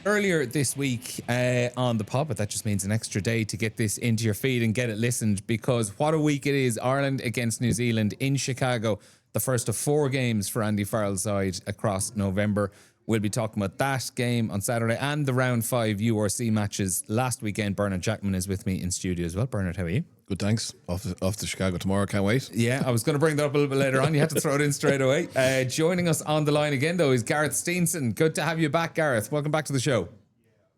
Earlier this week on the pod, but that just means an extra day to get this into your feed and get it listened, because what a week it is. Ireland against New Zealand in Chicago, the first of 4 games for Andy Farrell's side across November. We'll be talking about that game on Saturday and the round 5 URC matches last weekend. Bernard Jackman is with me in studio as well. Bernard, how are you? Good, thanks. Off to Chicago tomorrow. Can't wait. Yeah, I was going to bring that up a little bit later on. You had to throw it in straight away. Joining us on the line again, though, is Gareth Steenson. Good to have you back, Gareth. Welcome back to the show.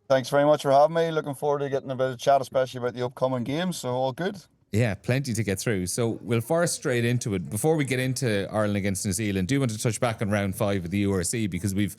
Thanks very much for having me. Looking forward to getting a bit of chat, especially about the upcoming games. So all good. Yeah, plenty to get through. So we'll fire straight into it. Before we get into Ireland against New Zealand, do want to touch back on round 5 of the URC, because we've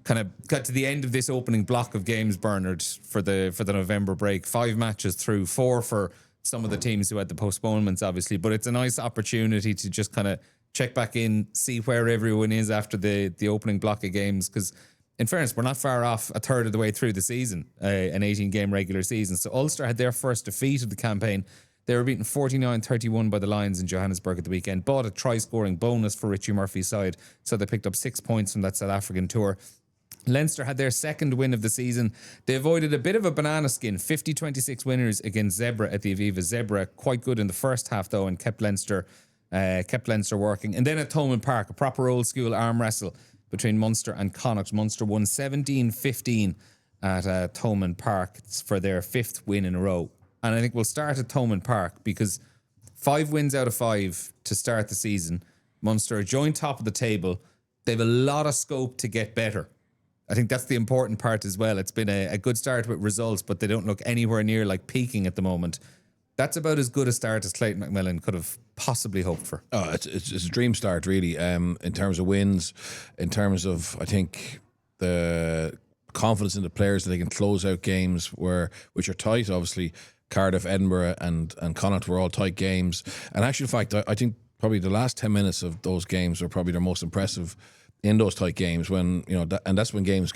kind of got to the end of this opening block of games, Bernard, for the November break. 5 matches through, 4 for some of the teams who had the postponements, obviously. But it's a nice opportunity to just kind of check back in, see where everyone is after the opening block of games, because in fairness, we're not far off a third of the way through the season, an 18-game regular season. So Ulster had their first defeat of the campaign. They were beaten 49-31 by the Lions in Johannesburg at the weekend, but a try-scoring bonus for Richie Murphy's side, so they picked up 6 points from that South African tour. Leinster had their second win of the season. They avoided a bit of a banana skin, 50-26 winners against Zebra at the Aviva. Zebra quite good in the first half, though, and kept Leinster working. And then at Thomond Park, a proper old-school arm wrestle between Munster and Connacht. Munster won 17-15 at Thomond Park for their 5th win in a row. And I think we'll start at Thomond Park, because 5 wins out of 5 to start the season. Munster are joint top of the table. They have a lot of scope to get better. I think that's the important part as well. It's been a good start with results, but they don't look anywhere near like peaking at the moment. That's about as good a start as Clayton McMillan could have possibly hoped for. Oh, it's a dream start, really, in terms of wins, in terms of, I think, the confidence in the players that they can close out games which are tight. Obviously, Cardiff, Edinburgh and Connacht were all tight games. And actually, in fact, I think probably the last 10 minutes of those games were probably their most impressive in those tight games, when and that's when games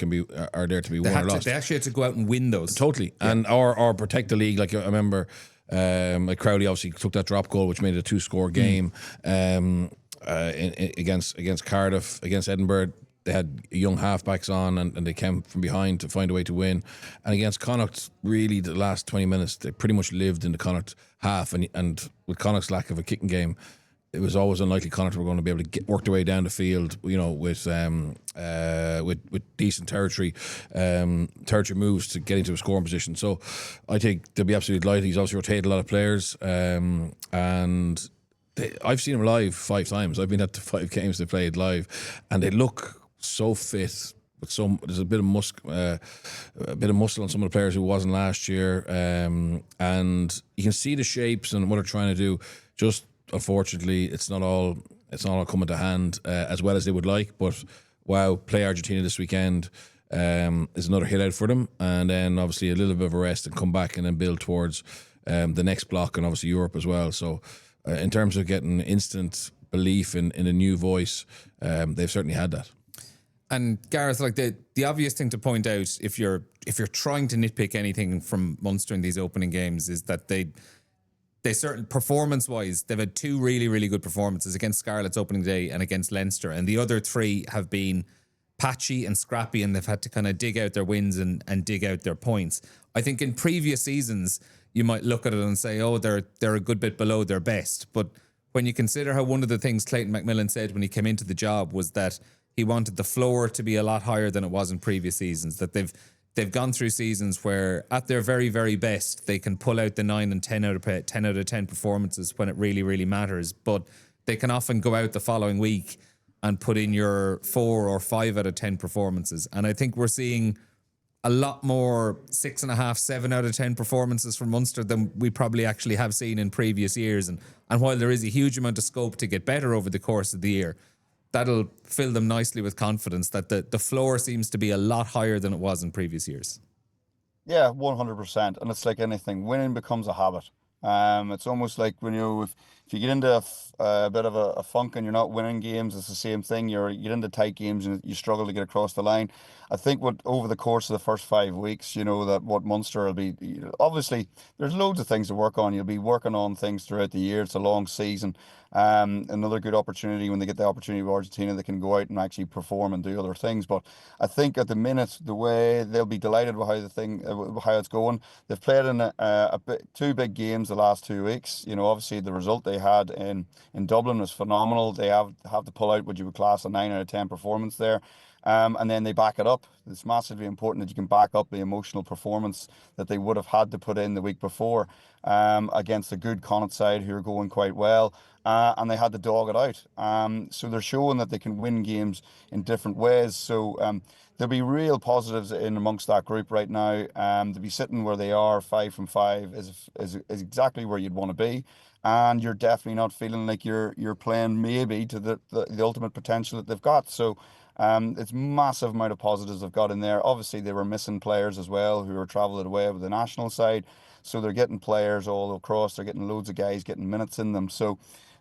are there to be won or lost. They actually had to go out and win those totally, yeah. And or protect the league. Like I remember, like Crowley obviously took that drop goal, which made it a 2-score game. Against Cardiff, against Edinburgh, they had young halfbacks on, and they came from behind to find a way to win. And against Connacht, really, the last 20 minutes, they pretty much lived in the Connacht half, and with Connacht's lack of a kicking game, it was always unlikely Connacht were going to be able to work their way down the field, with decent territory moves to get into a scoring position. So I think they'll be absolutely delighted. He's obviously rotated a lot of players, and I've seen him live 5 times. I've been at the 5 games they played live, and they look so fit. But there's a bit of muscle on some of the players who wasn't last year, and you can see the shapes and what they're trying to do. Just unfortunately, it's not all coming to hand as well as they would like. But wow, play Argentina this weekend is another hit out for them, and then obviously a little bit of a rest and come back and then build towards the next block, and obviously Europe as well. So in terms of getting instant belief in a new voice, they've certainly had that. And Gareth, like the obvious thing to point out, if you're trying to nitpick anything from Munster in these opening games, is that they certain performance-wise, they've had 2 really, really good performances against Scarlet's opening day and against Leinster, and the other 3 have been patchy and scrappy, and they've had to kind of dig out their wins and dig out their points. I think in previous seasons, you might look at it and say, oh, they're a good bit below their best. But when you consider how one of the things Clayton McMillan said when he came into the job was that he wanted the floor to be a lot higher than it was in previous seasons, that they've gone through seasons where at their very, very best, they can pull out the 9 and 10 out of 10 performances when it really, really matters. But they can often go out the following week and put in your 4 or 5 out of 10 performances. And I think we're seeing a lot more 6.5, 7 out of 10 performances from Munster than we probably actually have seen in previous years. And while there is a huge amount of scope to get better over the course of the year, that'll fill them nicely with confidence that the floor seems to be a lot higher than it was in previous years. Yeah, 100%. And it's like anything, winning becomes a habit. It's almost like when if you get into a bit of a funk and you're not winning games, it's the same thing. You get into tight games and you struggle to get across the line. I think what over the course of the first 5 weeks, that what Munster will be, obviously there's loads of things to work on. You'll be working on things throughout the year. It's a long season. Another good opportunity when they get the opportunity with Argentina, they can go out and actually perform and do other things. But I think at the minute, the way they'll be delighted with how it's going. They've played in two big games the last 2 weeks. Obviously the result they had in Dublin was phenomenal. They have to pull out what you would class a 9 out of 10 performance there. And then they back it up. It's massively important that you can back up the emotional performance that they would have had to put in the week before against a good Connacht side who are going quite well. And they had to dog it out. So they're showing that they can win games in different ways. So there'll be real positives in amongst that group right now. To be sitting where they are, 5 from 5, is exactly where you'd want to be. And you're definitely not feeling like you're playing maybe to the ultimate potential that they've got. So it's massive amount of positives they've got in there. Obviously, they were missing players as well who are travelling away with the national side. So they're getting players all across. They're getting loads of guys getting minutes in them. So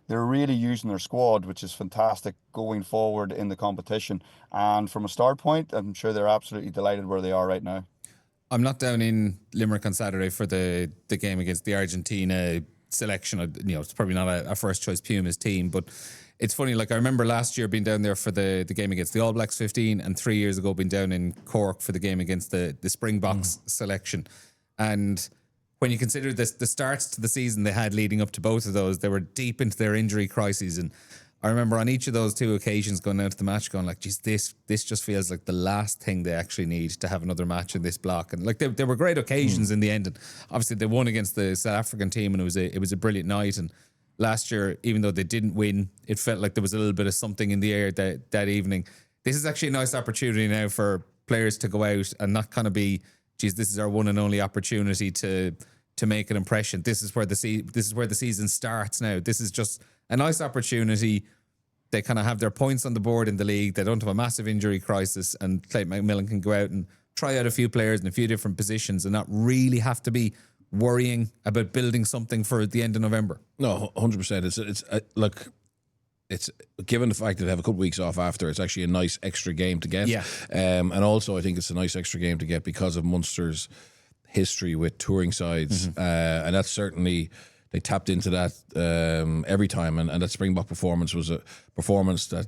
they're really using their squad, which is fantastic going forward in the competition. And from a start point, I'm sure they're absolutely delighted where they are right now. I'm not down in Limerick on Saturday for the game against the Argentina selection. It's probably not a first choice Pumas team, but it's funny. Like I remember last year being down there for the game against the All Blacks 15, and 3 years ago being down in Cork for the game against the Springboks selection. And when you consider the starts to the season they had leading up to both of those, they were deep into their injury crises. And I remember on each of those two occasions going out to the match going like, geez, this just feels like the last thing they actually need to have another match in this block. And like they were great occasions in the end. And obviously they won against the South African team and it was a brilliant night. And last year, even though they didn't win, it felt like there was a little bit of something in the air that evening. This is actually a nice opportunity now for players to go out and not kind of be, geez, this is our one and only opportunity to make an impression. This is where the season starts now. This is just a nice opportunity. They kind of have their points on the board in the league. They don't have a massive injury crisis, and Clayton McMillan can go out and try out a few players in a few different positions and not really have to be worrying about building something for the end of November. No, 100%. It's given the fact that they have a couple of weeks off after, it's actually a nice extra game to get. Yeah. And also I think it's a nice extra game to get because of Munster's history with touring sides. And that's certainly, they tapped into that every time. And that Springbok performance was a performance that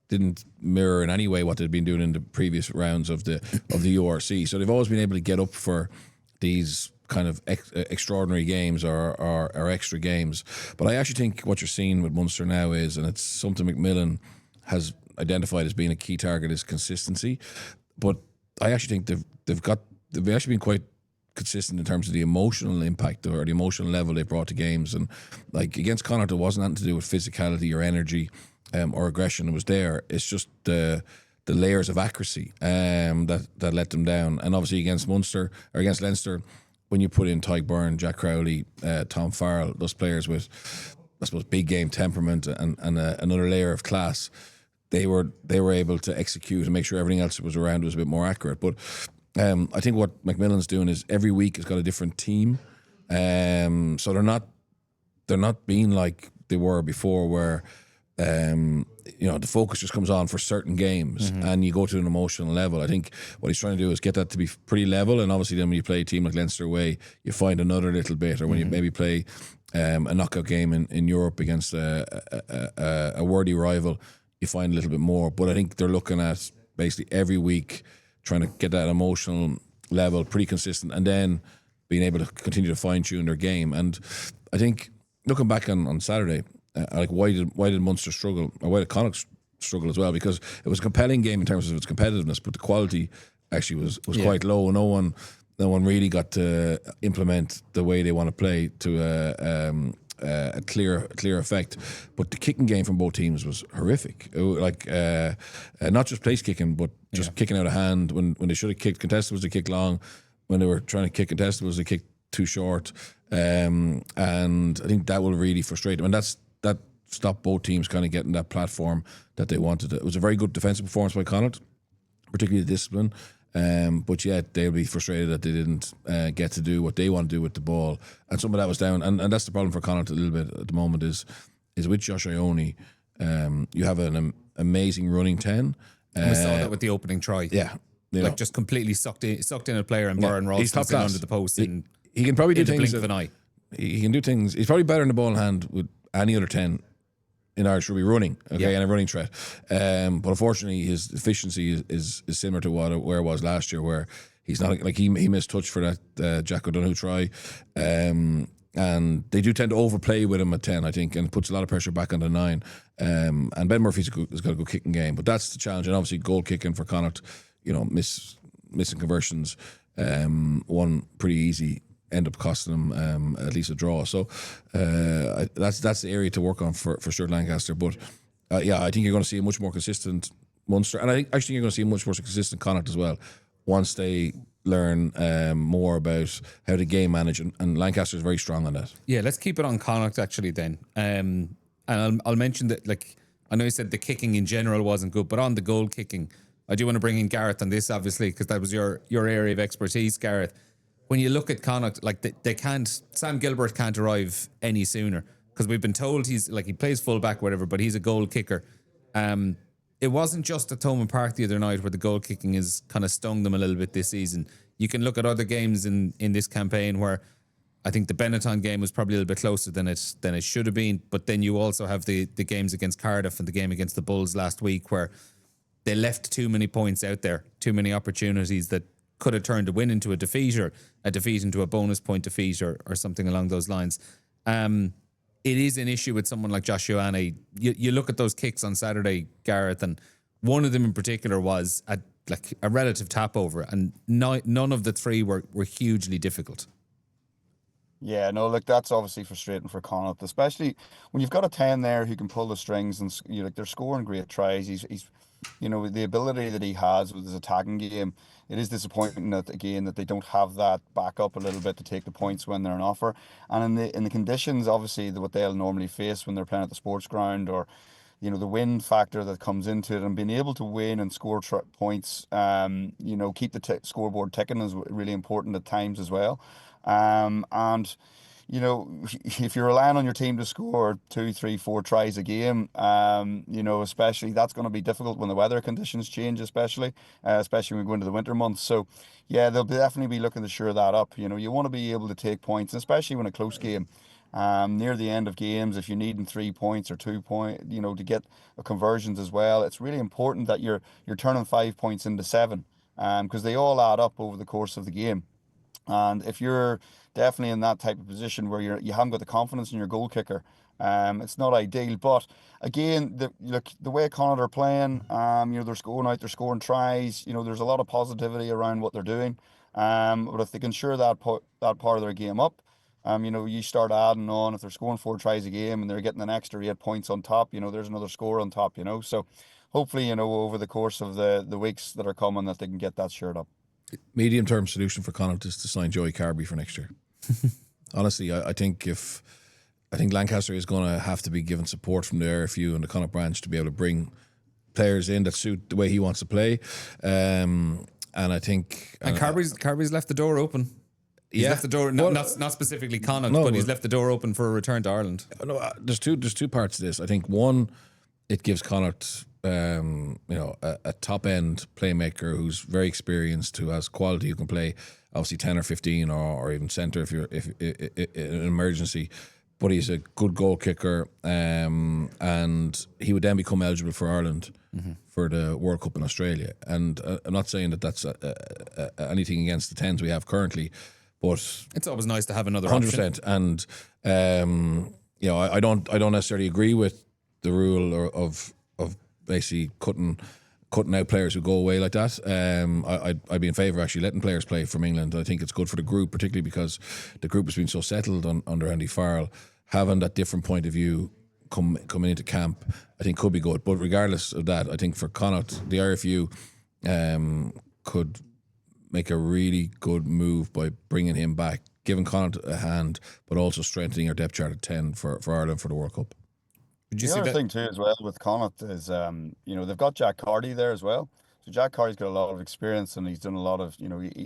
didn't mirror in any way what they'd been doing in the previous rounds of the URC. So they've always been able to get up for these kind of extraordinary games or extra games. But I actually think what you're seeing with Munster now is, and it's something McMillan has identified as being a key target, is consistency. But I actually think they've actually been quite consistent in terms of the emotional impact or the emotional level they brought to games. And like against Connacht, it wasn't anything to do with physicality or energy or aggression. It was there. It's just the layers of accuracy that let them down. And obviously against Munster or against Leinster, when you put in Tyke Byrne, Jack Crowley, Tom Farrell, those players with, I suppose, big game temperament and another layer of class, they were able to execute and make sure everything else that was around was a bit more accurate. But I think what McMillan's doing is every week has got a different team, so they're not being like they were before, where the focus just comes on for certain games and you go to an emotional level. I think what he's trying to do is get that to be pretty level, and obviously then when you play a team like Leinster away, you find another little bit, or when you maybe play a knockout game in Europe against a worthy rival, you find a little bit more. But I think they're looking at basically every week trying to get that emotional level pretty consistent, and then being able to continue to fine-tune their game. And I think looking back on Saturday, like why did Munster struggle, or why did Connacht struggle as well? Because it was a compelling game in terms of its competitiveness, but the quality actually was quite low. No one really got to implement the way they want to play to a clear effect. But the kicking game from both teams was horrific. It was like not just place kicking, but just kicking out of hand. When they should have kicked contestables, they kicked long. When they were trying to kick contestables, they kicked too short. And I think that will really frustrate them. And that stopped both teams kind of getting that platform that they wanted. It was a very good defensive performance by Connacht, particularly the discipline. But yet they'll be frustrated that they didn't get to do what they want to do with the ball, and some of that was down. And that's the problem for Connacht a little bit at the moment, is is with Josh Ione. You have an amazing running 10. And we saw that with the opening try. Yeah. Just completely sucked in a player, and Byrne he's top Ralston class under the post. He can probably do in the things. blink of an eye. He can do things. He's probably better in the ball in hand with any other 10 in Irish rugby running, and a running threat. But unfortunately, his efficiency is similar to where it was last year, where he's not like he missed touch for that Jack O'Donoghue try. And they do tend to overplay with him at 10, I think, and it puts a lot of pressure back on the 9. And Ben Murphy's got a good kicking game, but that's the challenge. And obviously, goal kicking for Connacht, missing conversions, one pretty easy, end up costing them at least a draw. So that's the area to work on for Stuart Lancaster. But I think you're going to see a much more consistent Munster, and I think actually you're going to see a much more consistent Connacht as well once they learn more about how to game manage, and Lancaster is very strong on that. Yeah, let's keep it on Connacht actually then. And I'll mention that, like, I know you said the kicking in general wasn't good, but on the goal kicking, I do want to bring in Gareth on this, obviously, because that was your area of expertise, Gareth. When you look at Connacht, like they can't, Sam Gilbert can't arrive any sooner, because we've been told he plays fullback, whatever, but he's a goal kicker. It wasn't just at Thomond Park the other night where the goal kicking has kind of stung them a little bit this season. You can look at other games in this campaign where I think the Benetton game was probably a little bit closer than it should have been. But then you also have the games against Cardiff and the game against the Bulls last week, where they left too many points out there, too many opportunities that could have turned a win into a defeat, or a defeat into a bonus point defeat, or something along those lines. It is an issue with someone like Josh Ioane. You look at those kicks on Saturday, Gareth, and one of them in particular was a relative tap over, and none of the three were hugely difficult. Yeah, no, look, that's obviously frustrating for Connacht, especially when you've got a 10 there who can pull the strings, and they're scoring great tries. He's the ability that he has with his attacking game. It is disappointing that they don't have that backup a little bit to take the points when they're on offer. And in the conditions, obviously, what they'll normally face when they're playing at the sports ground, or the wind factor that comes into it, and being able to win and score points, keep the scoreboard ticking is really important at times as well. And if you're relying on your team to score 2, 3, 4 tries a game, especially, that's going to be difficult when the weather conditions change, especially when we go into the winter months. So, yeah, they'll definitely be looking to shore that up. You want to be able to take points, especially when a close game. Near the end of games, if you're needing 3 points or 2 points, to get conversions as well, it's really important that you're turning 5 points into 7, because they all add up over the course of the game. And if you're definitely in that type of position where you haven't got the confidence in your goal kicker, it's not ideal. But again, the way Connacht are playing, they're scoring tries. There's a lot of positivity around what they're doing. But if they can shore that part of their game up, you start adding on. If they're scoring 4 tries a game and they're getting an extra 8 points on top, there's another score on top. So hopefully, over the course of the weeks that are coming, that they can get that shored up. Medium-term solution for Connacht is to sign Joey Carberry for next year. Honestly, I think Lancaster is going to have to be given support from the RFU and the Connacht branch to be able to bring players in that suit the way he wants to play. And I think... And Carberry's left the door open. He's left the door, not specifically Connacht, but he's left the door open for a return to Ireland. No, there's two parts to this. I think one, it gives Connacht a top end playmaker who's very experienced, who has quality, who can play obviously 10 or 15 or even centre if an emergency. But he's a good goal kicker, and he would then become eligible for Ireland for the World Cup in Australia. And I'm not saying that that's anything against the 10s we have currently, but it's always nice to have another 100%. option. And I don't necessarily agree with the rule of basically cutting out players who go away like that. I'd be in favour of actually letting players play from England. I think it's good for the group, particularly because the group has been so settled under Andy Farrell. Having that different point of view coming into camp, I think could be good. But regardless of that, I think for Connacht, the RFU could make a really good move by bringing him back, giving Connacht a hand, but also strengthening our depth chart at 10 for Ireland for the World Cup. The other thing too as well with Connacht is they've got Jack Carty there as well. So Jack Carty's got a lot of experience, and he's done a lot of,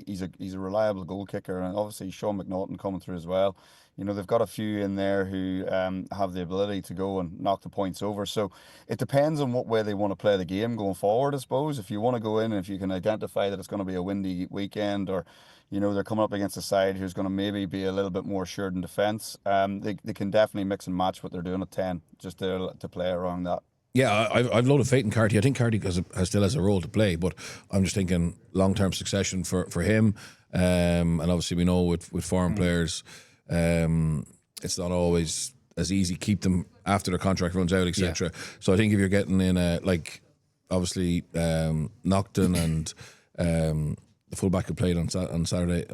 he's a reliable goal kicker, and obviously Sean McNaughton coming through as well. They've got a few in there who have the ability to go and knock the points over. So it depends on what way they want to play the game going forward, I suppose. If you want to go in and if you can identify that it's going to be a windy weekend, or they're coming up against a side who's going to maybe be a little bit more assured in defence, they can definitely mix and match what they're doing at 10, just to play around that. Yeah, I've a lot of faith in Carty. I think Carty still has a role to play, but I'm just thinking long-term succession for him. And obviously we know with foreign players, it's not always as easy keep them after their contract runs out, etc. Yeah. So I think if you're getting in obviously Naughton and the fullback who played on Saturday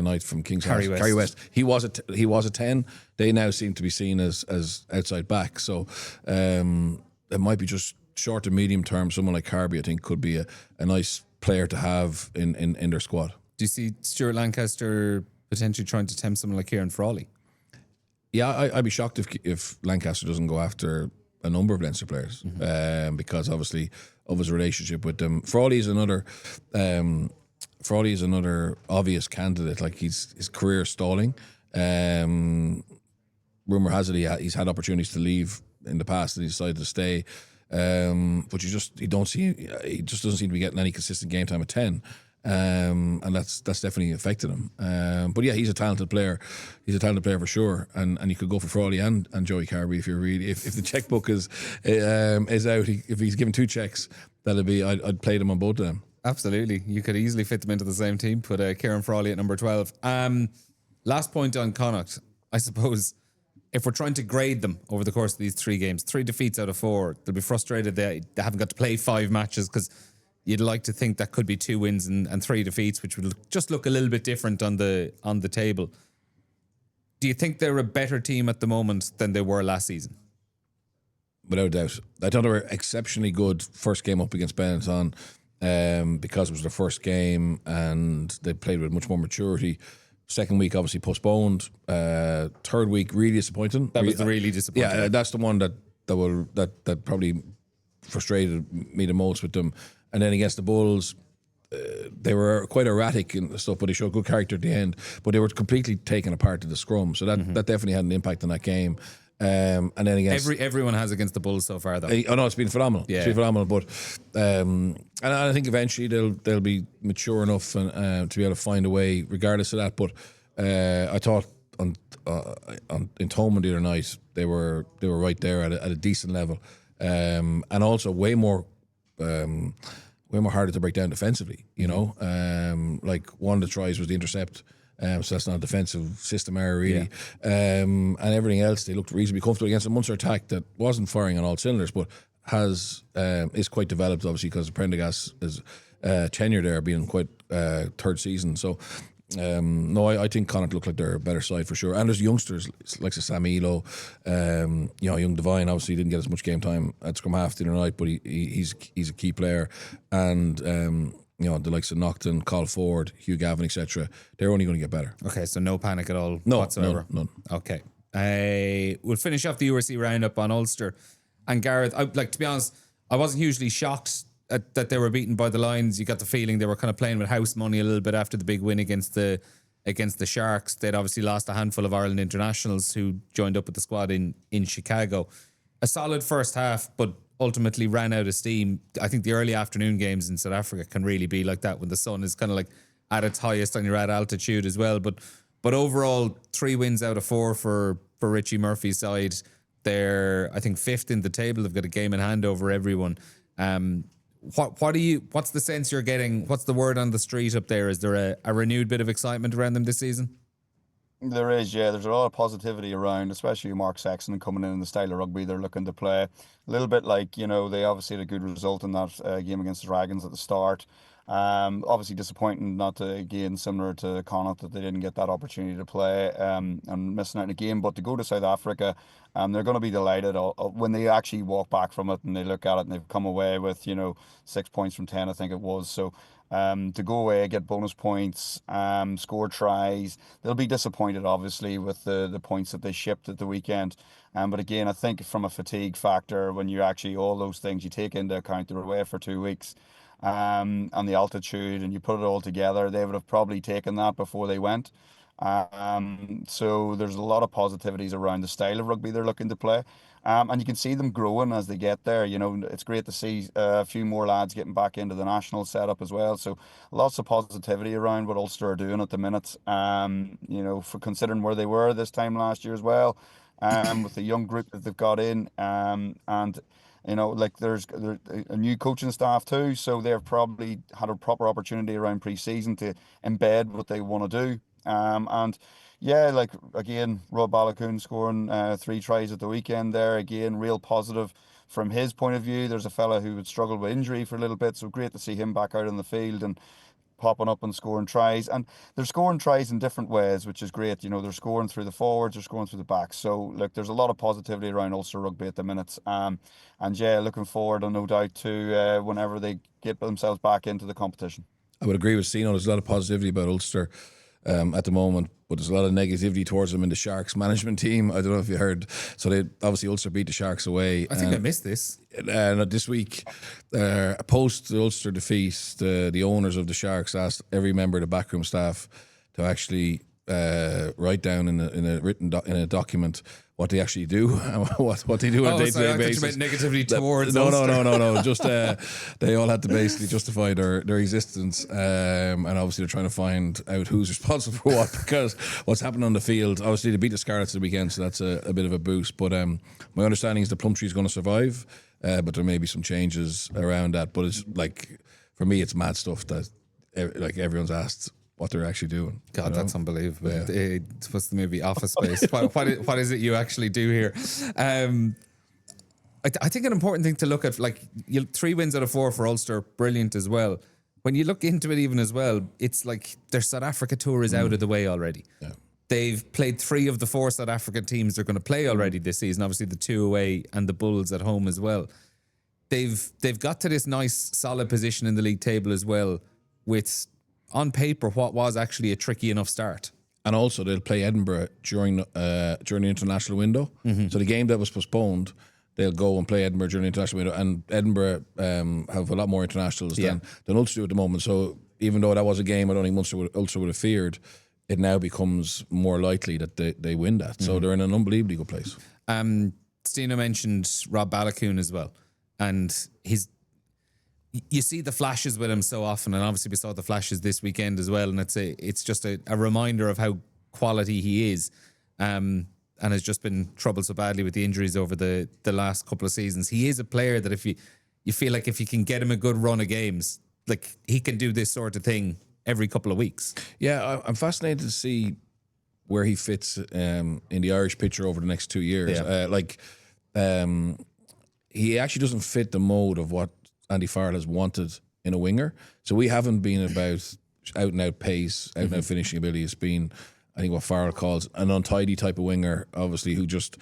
night from King's Harry West. He was a 10. They now seem to be seen as outside back. So it might be just short to medium term. Someone like Carby, I think, could be a nice player to have in their squad. Do you see Stuart Lancaster potentially trying to tempt someone like Kieran Frawley? Yeah, I'd be shocked if Lancaster doesn't go after a number of Leinster players, because obviously of his relationship with them. Frawley is another obvious candidate. Like his career stalling. Rumor has it he's had opportunities to leave in the past and he decided to stay. But he just doesn't seem to be getting any consistent game time at 10. And that's definitely affected him. But yeah, he's a talented player. He's a talented player for sure. And you could go for Frawley and Joey Carby if the checkbook is out. If he's given 2 checks, I'd play them on both of them. Absolutely, you could easily fit them into the same team. Put Kieran Frawley at number 12. Last point on Connacht, I suppose. If we're trying to grade them over the course of these 3 games, 3 defeats out of 4, they'll be frustrated they haven't got to play 5 matches, because you'd like to think that could be 2 wins and 3 defeats, which would just look a little bit different on the table. Do you think they're a better team at the moment than they were last season? Without doubt. I thought they were exceptionally good first game up against Benetton, because it was their first game and they played with much more maturity. Second week obviously postponed. Third week really disappointing. That was really disappointing. Yeah, that's the one that probably frustrated me the most with them. And then against the Bulls, they were quite erratic and stuff, but they showed good character at the end. But they were completely taken apart at the scrum, so that definitely had an impact on that game. And then against everyone has against the Bulls so far, though. Oh no, it's been phenomenal. Yeah. It's been phenomenal. But and I think eventually they'll be mature enough and to be able to find a way, regardless of that. But I thought in Thomond the other night they were right there at a decent level, and also way more harder to break down defensively. Like one of the tries was the intercept. So that's not a defensive system error really. Yeah. And everything else, they looked reasonably comfortable against a Munster attack that wasn't firing on all cylinders, but is quite developed obviously because Prendergast's tenure there being quite third season. So no, I think Connacht look like they're a better side for sure. And there's youngsters like Sam Elo, young Devine obviously didn't get as much game time at scrum half the other night, but he's a key player. And the likes of Naughton, Col Ford, Hugh Gavin, etc. They're only going to get better. Okay, so no panic at all whatsoever? None. Okay. We'll finish off the URC roundup on Ulster. And Gareth, to be honest, I wasn't hugely shocked that they were beaten by the Lions. You got the feeling they were kind of playing with house money a little bit after the big win against the Sharks. They'd obviously lost a handful of Ireland internationals who joined up with the squad in Chicago. A solid first half, but ultimately ran out of steam. I think the early afternoon games in South Africa can really be like that when the sun is kind of like at its highest and you're at altitude as well. But overall, 3 wins out of 4 for Richie Murphy's side. They're, I think, 5th in the table. They've got a game in hand over everyone. What's the sense you're getting? What's the word on the street up there? Is there a renewed bit of excitement around them this season? There is, yeah. There's a lot of positivity around, especially Mark Sexton coming in the style of rugby they're looking to play. A little bit like, they obviously had a good result in that game against the Dragons at the start. Obviously disappointing not to, again, similar to Connacht, that they didn't get that opportunity to play and missing out on a game. But to go to South Africa, they're going to be delighted when they actually walk back from it and they look at it and they've come away with, 6 points from 10, I think it was. So to go away, get bonus points, score tries. They'll be disappointed, obviously, with the points that they shipped at the weekend. But again, I think from a fatigue factor, when you actually, all those things you take into account, they're away for 2 weeks. and the altitude, and you put it all together, they would have probably taken that before they went. So there's a lot of positivities around the style of rugby they're looking to play. And you can see them growing as they get there. You know, it's great to see a few more lads getting back into the national setup as well. So lots of positivity around what Ulster are doing at the minute. You know, for considering where they were this time last year as well, with the young group that they've got in, and you know, like there's a new coaching staff too, so they've probably had a proper opportunity around pre-season to embed what they want to do. And yeah, like again, Rob Balakoon scoring 3 tries at the weekend there. Again, real positive from his point of view. There's a fella who would struggle with injury for a little bit, so great to see him back out on the field and popping up and scoring tries. And they're scoring tries in different ways, which is great. You know, they're scoring through the forwards, they're scoring through the backs. So look, there's a lot of positivity around Ulster rugby at the minute. And yeah, looking forward, and no doubt, to whenever they get themselves back into the competition. I would agree with Stino. There's a lot of positivity about Ulster at the moment, but there's a lot of negativity towards them in the Sharks management team. I don't know if you heard. So they obviously Ulster beat the Sharks away. I think I missed this. This week, post the Ulster defeat, the owners of the Sharks asked every member of the backroom staff to actually write down in a document what they actually do, what they do on a day-to-day basis. You meant negativity towards no, Ulster. no. Just they all had to basically justify their existence, and obviously they're trying to find out who's responsible for what, because what's happened on the field. Obviously they beat the Scarlets the weekend, so that's a bit of a boost. But my understanding is the Plumtree is going to survive, but there may be some changes around that. But it's like, for me, it's mad stuff that like everyone's asked what they're actually doing. God, you know? that's unbelievable. Yeah. It's supposed to maybe Office Space. What is it you actually do here? I think an important thing to look at, like 3 wins out of 4 for Ulster, brilliant as well. When you look into it even as well, it's like their South Africa tour is out of the way already. Yeah. They've played 3 of the 4 South African teams they're going to play already this season. Obviously the 2 away and the Bulls at home as well. They've got to this nice solid position in the league table as well, with on paper what was actually a tricky enough start. And also they'll play Edinburgh during the international window. Mm-hmm. So the game that was postponed, they'll go and play Edinburgh during the international window. And Edinburgh have a lot more internationals than Ulster do at the moment. So even though that was a game I don't think Ulster would have feared, it now becomes more likely that they win that. So they're in an unbelievably good place. Stino mentioned Rob Balakoon as well. And you see the flashes with him so often, and obviously we saw the flashes this weekend as well, and it's just a reminder of how quality he is, and has just been troubled so badly with the injuries over the last couple of seasons. He is a player that if you feel like if you can get him a good run of games, like he can do this sort of thing every couple of weeks. Yeah, I'm fascinated to see where he fits in the Irish picture over the next 2 years. Yeah. He actually doesn't fit the mode of what Andy Farrell has wanted in a winger. So we haven't been about out and out pace, out and out finishing ability. It's been, I think, what Farrell calls an untidy type of winger, obviously, who just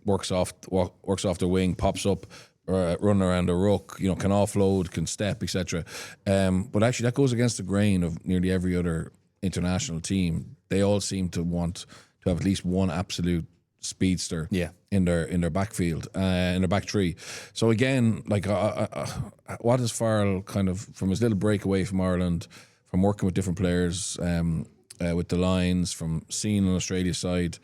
works off the wing, pops up, running around the ruck, can offload, can step, etc. But actually that goes against the grain of nearly every other international team. They all seem to want to have at least one absolute speedster in their backfield, in their back three. So again, like what is Farrell kind of, from his little break away from Ireland, from working with different players, with the Lions, from seeing on Australia's side,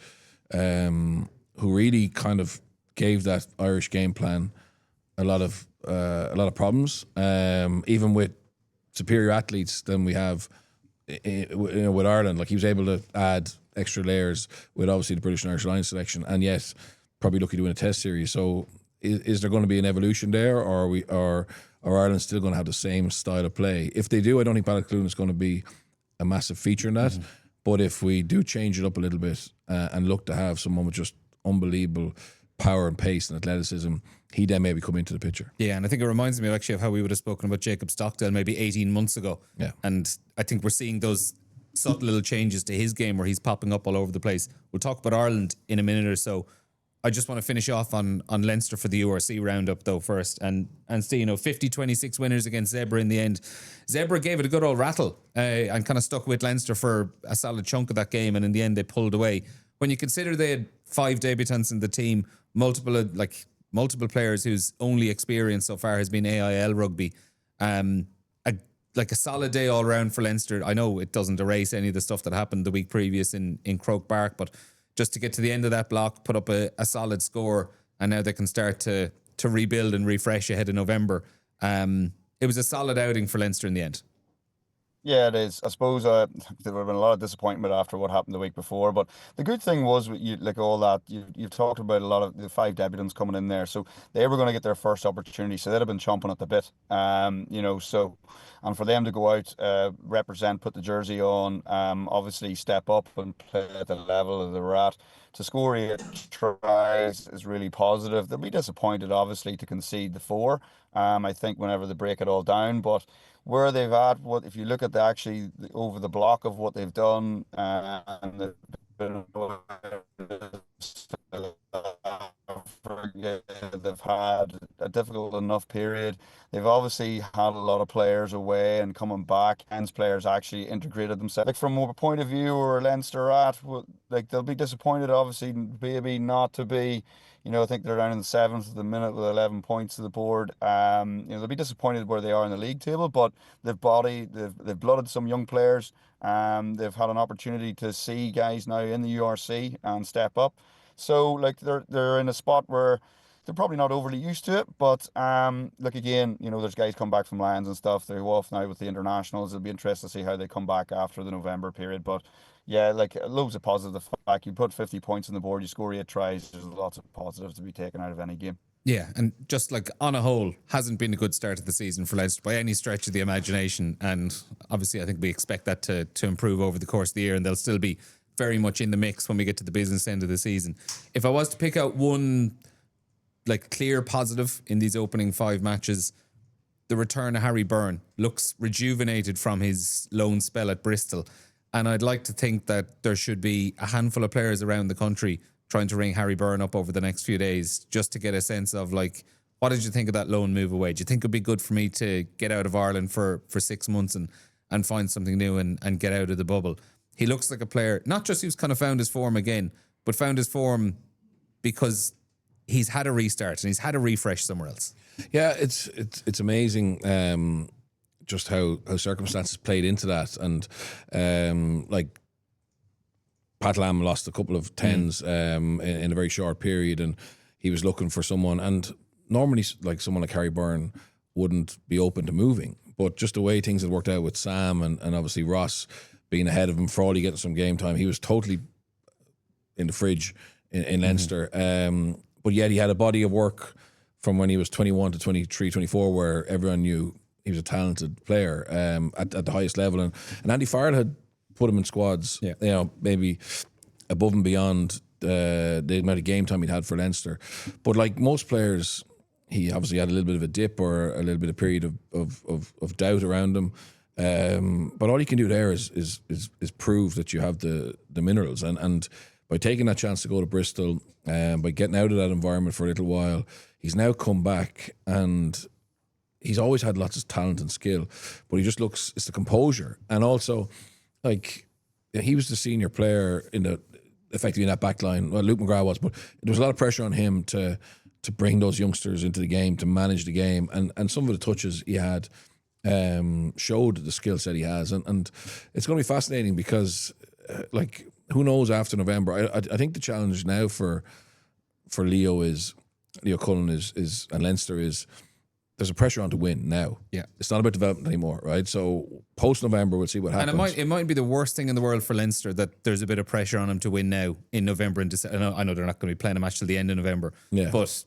who really kind of gave that Irish game plan a lot of problems, even with superior athletes than we have with Ireland. Like, he was able to add extra layers with obviously the British and Irish Lions selection, and yet probably lucky to win a test series. So is there going to be an evolution there, or are Ireland still going to have the same style of play? If they do, I don't think Balakoon is going to be a massive feature in that. Mm-hmm. But if we do change it up a little bit and look to have someone with just unbelievable power and pace and athleticism, he then maybe come into the picture. Yeah, and I think it reminds me actually of how we would have spoken about Jacob Stockdale maybe 18 months ago. Yeah. And I think we're seeing those subtle little changes to his game where he's popping up all over the place. We'll talk about Ireland in a minute or so. I just want to finish off on Leinster for the URC roundup though first. And Steve, 50-26 winners against Zebra in the end. Zebra gave it a good old rattle and kind of stuck with Leinster for a solid chunk of that game, and in the end they pulled away. When you consider they had 5 debutants in the team, multiple multiple players whose only experience so far has been AIL rugby. Like a solid day all round for Leinster. I know it doesn't erase any of the stuff that happened the week previous in Croke Park, but just to get to the end of that block, put up a solid score, and now they can start to rebuild and refresh ahead of November. It was a solid outing for Leinster in the end. Yeah, it is. I suppose there would have been a lot of disappointment after what happened the week before. But the good thing was, you like all that, you've talked about a lot of the 5 debutants coming in there. So they were going to get their first opportunity. So they'd have been chomping at the bit. And for them to go out, represent, put the jersey on, obviously step up and play at the level that they were at. To score 8 tries is really positive. They'll be disappointed, obviously, to concede the 4. I think whenever they break it all down, but where they've at, what if you look at over the block of what they've done, and they've been they've had a difficult enough period. They've obviously had a lot of players away and coming back, and players actually integrated themselves. Like from a point of view where Leinster are at, like they'll be disappointed, obviously, maybe not to be. I think they're down in the 7th at the minute with 11 points to the board. They'll be disappointed where they are in the league table, but they've blooded some young players. They've had an opportunity to see guys now in the URC and step up. So like they're in a spot where they're probably not overly used to it, but look again, there's guys come back from Lions and stuff. They're off now with the internationals. It'll be interesting to see how they come back after the November period. But yeah, like loads of positive. The fact you put 50 points on the board, you score 8 tries. There's lots of positives to be taken out of any game. Yeah, and just like on a whole, hasn't been a good start to the season for Leinster by any stretch of the imagination. And obviously, I think we expect that to improve over the course of the year, and they'll still be very much in the mix when we get to the business end of the season. If I was to pick out one like clear positive in these opening 5 matches, the return of Harry Byrne looks rejuvenated from his loan spell at Bristol. And I'd like to think that there should be a handful of players around the country trying to ring Harry Byrne up over the next few days just to get a sense of like, what did you think of that loan move away? Do you think it'd be good for me to get out of Ireland for 6 months and find something new and get out of the bubble? He looks like a player, not just who's kind of found his form again, but found his form because he's had a restart and he's had a refresh somewhere else. Yeah, it's amazing just how circumstances played into that. And like Pat Lam lost a couple of 10s in a very short period, and he was looking for someone. And normally, like someone like Harry Byrne wouldn't be open to moving, but just the way things had worked out with Sam and obviously Ross being ahead of him, Frawley getting some game time, he was totally in the fridge in Leinster. But yet he had a body of work from when he was 21 to 23, 24, where everyone knew he was a talented player at the highest level. And Andy Farrell had put him in squads, maybe above and beyond the amount of game time he'd had for Leinster. But like most players, he obviously had a little bit of a dip or a little bit of period of doubt around him. But all you can do there is prove that you have the minerals. And by taking that chance to go to Bristol, by getting out of that environment for a little while, he's now come back, and he's always had lots of talent and skill, but he just looks, it's the composure. And also, like, he was the senior player effectively in that back line. Well, Luke McGrath was, but there was a lot of pressure on him to bring those youngsters into the game, to manage the game. And some of the touches he had showed the skill set he has. And it's going to be fascinating because, like, who knows after November? I think the challenge now for Leo Cullen is and Leinster is, there's a pressure on to win now. Yeah, it's not about development anymore, right? So post November, we'll see what happens. And it might be the worst thing in the world for Leinster that there's a bit of pressure on them to win now in November and December. I know they're not going to be playing a match till the end of November, but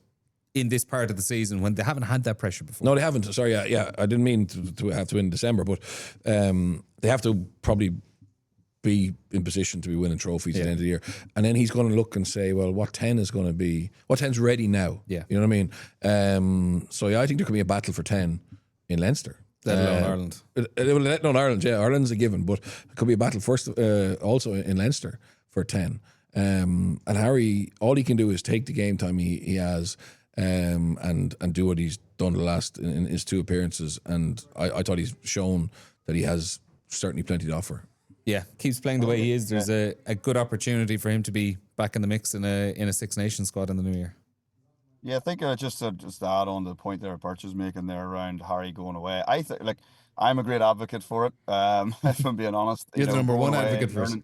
in this part of the season when they haven't had that pressure before. No, they haven't. Sorry, yeah, I didn't mean to have to win in December, but they have to probably be in position to be winning trophies at the end of the year. And then he's going to look and say, well, what 10 is going to be, what 10's ready now? Yeah. You know what I mean? So yeah, I think there could be a battle for 10 in Leinster. Let alone Ireland. Let alone Ireland, yeah. Ireland's a given, but it could be a battle first also in Leinster for 10. And Harry, all he can do is take the game time he has and do what he's done the last in his 2 appearances. And I thought he's shown that he has certainly plenty to offer. Yeah, keeps playing the way he is. There's a good opportunity for him to be back in the mix in a Six Nations squad in the new year. Yeah, I think just to add on to the point there Birch is making there around Harry going away. I think like I'm a great advocate for it. If I'm being honest, You're the number going one away advocate and for it. learning.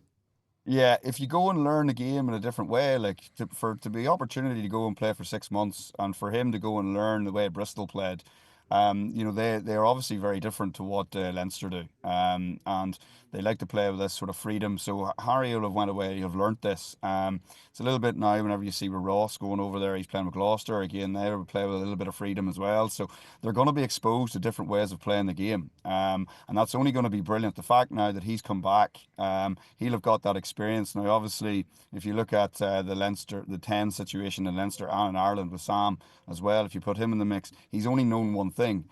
Yeah, if you go and learn the game in a different way, like to be opportunity to go and play for 6 months, and for him to go and learn the way Bristol played, they are obviously very different to what Leinster do, and they like to play with this sort of freedom. So Harry will have went away, he'll have learnt this. It's a little bit now. Whenever you see with Ross going over there, he's playing with Gloucester again. They will play with a little bit of freedom as well. So they're going to be exposed to different ways of playing the game, and that's only going to be brilliant. The fact now that he's come back, he'll have got that experience now. Obviously, if you look at the Leinster, the 10 situation in Leinster and in Ireland with Sam as well, if you put him in the mix, he's only known one thing.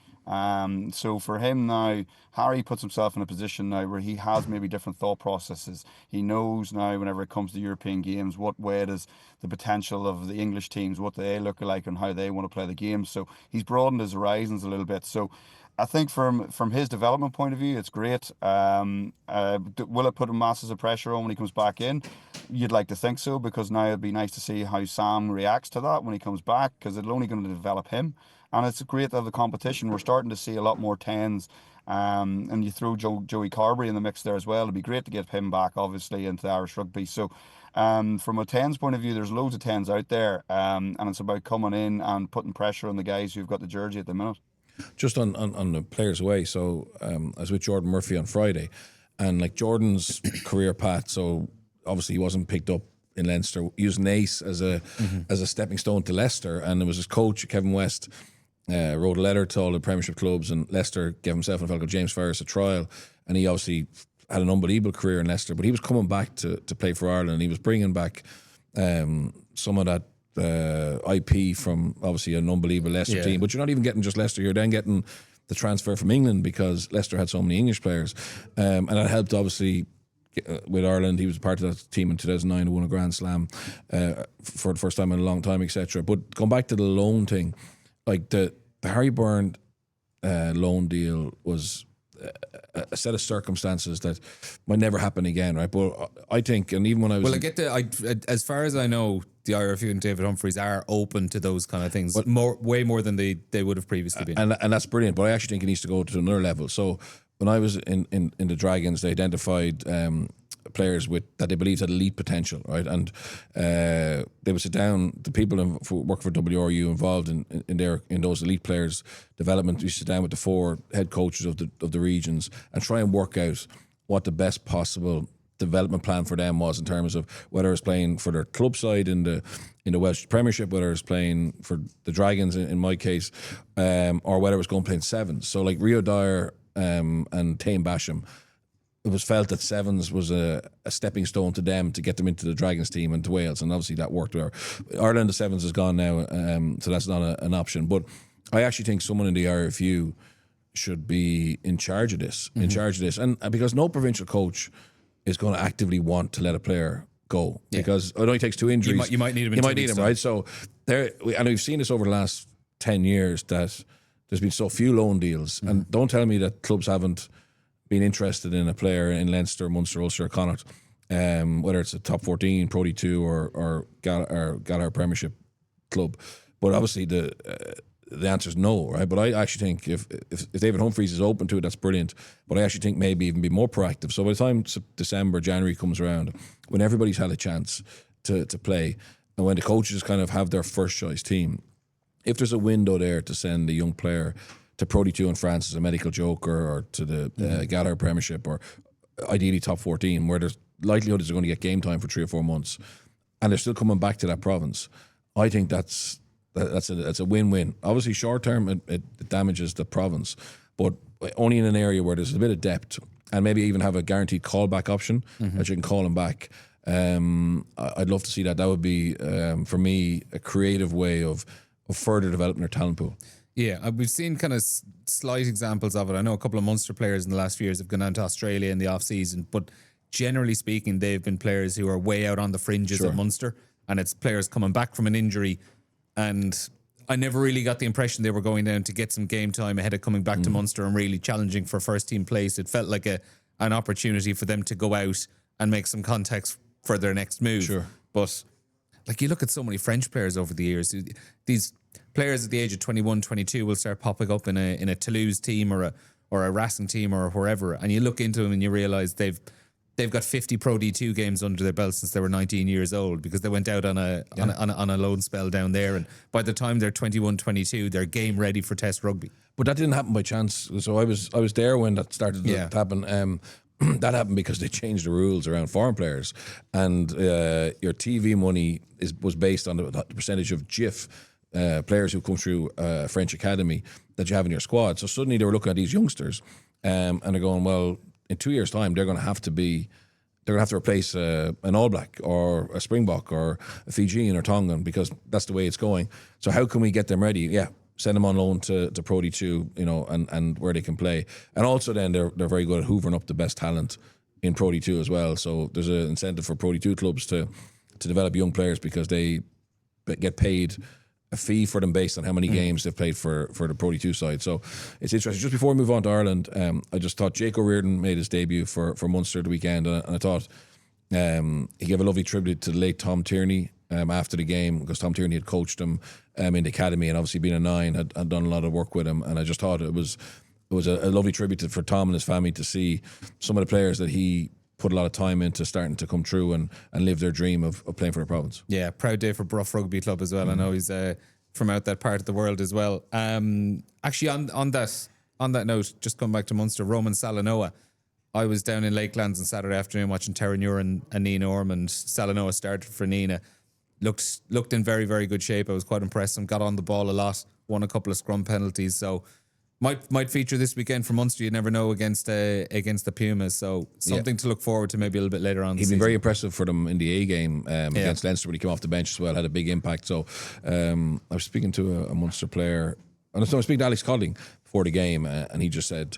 So for him now, Harry puts himself in a position now where he has maybe different thought processes. He knows now whenever it comes to European games, what way does the potential of the English teams, what they look like and how they want to play the game. So he's broadened his horizons a little bit. So I think from his development point of view, it's great. Will it put him masses of pressure on when he comes back in? You'd like to think so, because now it'd be nice to see how Sam reacts to that when he comes back, because it'll only going to develop him. And it's great to have the competition. We're starting to see a lot more tens. And you throw Joey Carberry in the mix there as well. It'd be great to get him back, obviously, into Irish rugby. So, from a tens point of view, there's loads of tens out there, and it's about coming in and putting pressure on the guys who've got the jersey at the minute. Just on the players away, so I was with Jordan Murphy on Friday, and like Jordan's career path, so obviously he wasn't picked up in Leinster, using Ace as a stepping stone to Leicester, and it was his coach Kevin West wrote a letter to all the Premiership clubs, and Leicester gave himself and a fellow called James Ferris a trial, and he obviously had an unbelievable career in Leicester, but he was coming back to play for Ireland, and he was bringing back some of that IP from obviously an unbelievable Leicester team, but you're not even getting just Leicester, you're then getting the transfer from England, because Leicester had so many English players, and that helped obviously with Ireland. He was part of that team in 2009 who won a Grand Slam for the first time in a long time, etc. But going back to the loan thing, like the Harry Byrne loan deal was a set of circumstances that might never happen again, right? But I think, and even when I was... Well, as far as I know, the IRFU and David Humphreys are open to those kind of things, way more than they would have previously been. And that's brilliant, but I actually think it needs to go to another level. So when I was in the Dragons, they identified players that they believed had elite potential, right? And they would sit down, the people who work for WRU involved in those elite players' development, we sit down with the 4 head coaches of the regions and try and work out what the best possible development plan for them was, in terms of whether it's playing for their club side in the Welsh Premiership, whether it's playing for the Dragons in my case, or whether it's going playing sevens. So like Rio Dyer and Tame Basham, it was felt that sevens was a stepping stone to them to get them into the Dragons team and to Wales, and obviously that worked well. Ireland, the sevens is gone now, so that's not an option. But I actually think someone in the RFU should be in charge of this, and because no provincial coach is going to actively want to let a player go, because it only takes 2 injuries. You might need him. Right? So and we've seen this over the last 10 years that there's been so few loan deals, and don't tell me that clubs haven't been interested in a player in Leinster, Munster, Ulster, Connacht, whether it's a top 14, Pro D2 or Gallagher Premiership club. But obviously the answer is no, right? But I actually think if David Humphreys is open to it, that's brilliant. But I actually think maybe even be more proactive. So by the time December, January comes around, when everybody's had a chance to play, and when the coaches kind of have their first choice team, if there's a window there to send a young player to Pro D2 in France as a medical joker, or to the Gallagher Premiership, or ideally top 14, where there's likelihood is they're going to get game time for 3 or 4 months, and they're still coming back to that province, I think that's a win-win. Obviously, short term it damages the province, but only in an area where there's a bit of depth, and maybe even have a guaranteed callback option that you can call them back. I'd love to see that. That would be for me a creative way of further developing their talent pool. Yeah, we've seen kind of slight examples of it. I know a couple of Munster players in the last few years have gone down to Australia in the off-season, but generally speaking, they've been players who are way out on the fringes of Munster, and it's players coming back from an injury, and I never really got the impression they were going down to get some game time ahead of coming back to Munster and really challenging for first-team place. It felt like an opportunity for them to go out and make some contacts for their next move. Sure. But like you look at so many French players over the years. These players at the age of 21, 22 will start popping up in a Toulouse team or a Racing team or wherever, and you look into them and you realise they've got 50 Pro D2 games under their belt since they were 19 years old, because they went out on a loan spell down there, and by the time they're 21, 22, they're game ready for Test rugby. But that didn't happen by chance. So I was there when that started to happen. That happened because they changed the rules around foreign players, and your TV money was based on the percentage of GIF players who come through a French academy that you have in your squad. So suddenly they were looking at these youngsters, and they're going, well, in 2 years' time they're going to have to replace an All Black or a Springbok or a Fijian or Tongan, because that's the way it's going. So how can we get them ready? Yeah. Send them on loan to Pro D2, and where they can play. And also then they're very good at hoovering up the best talent in Pro D2 as well. So there's an incentive for Pro D2 clubs to develop young players, because they get paid a fee for them based on how many games they've played for the Pro D2 side. So it's interesting. Just before we move on to Ireland, I just thought Jake O'Riordan made his debut for Munster the weekend, and I thought he gave a lovely tribute to the late Tom Tierney after the game, because Tom Tierney had coached him in the academy, and obviously being a 9 had done a lot of work with him. And I just thought it was a lovely tribute for Tom and his family to see some of the players that he put a lot of time into starting to come true and live their dream of playing for the province. Yeah, proud day for Bruff Rugby Club as well. I know he's from out that part of the world as well. Actually, on that note, just coming back to Munster, Roman Salanoa. I was down in Lakelands on Saturday afternoon watching Terranure and Nina Ormond. Salanoa started for Nina. Looked in very, very good shape. I was quite impressed and got on the ball a lot. Won a couple of scrum penalties. So might feature this weekend for Munster. You never know against the Pumas. So something to look forward to maybe a little bit later on. He'd been very impressive for them in the A game against Leinster when he came off the bench as well. Had a big impact. So I was speaking to a Munster player. I was speaking to Alex Colling before the game, and he just said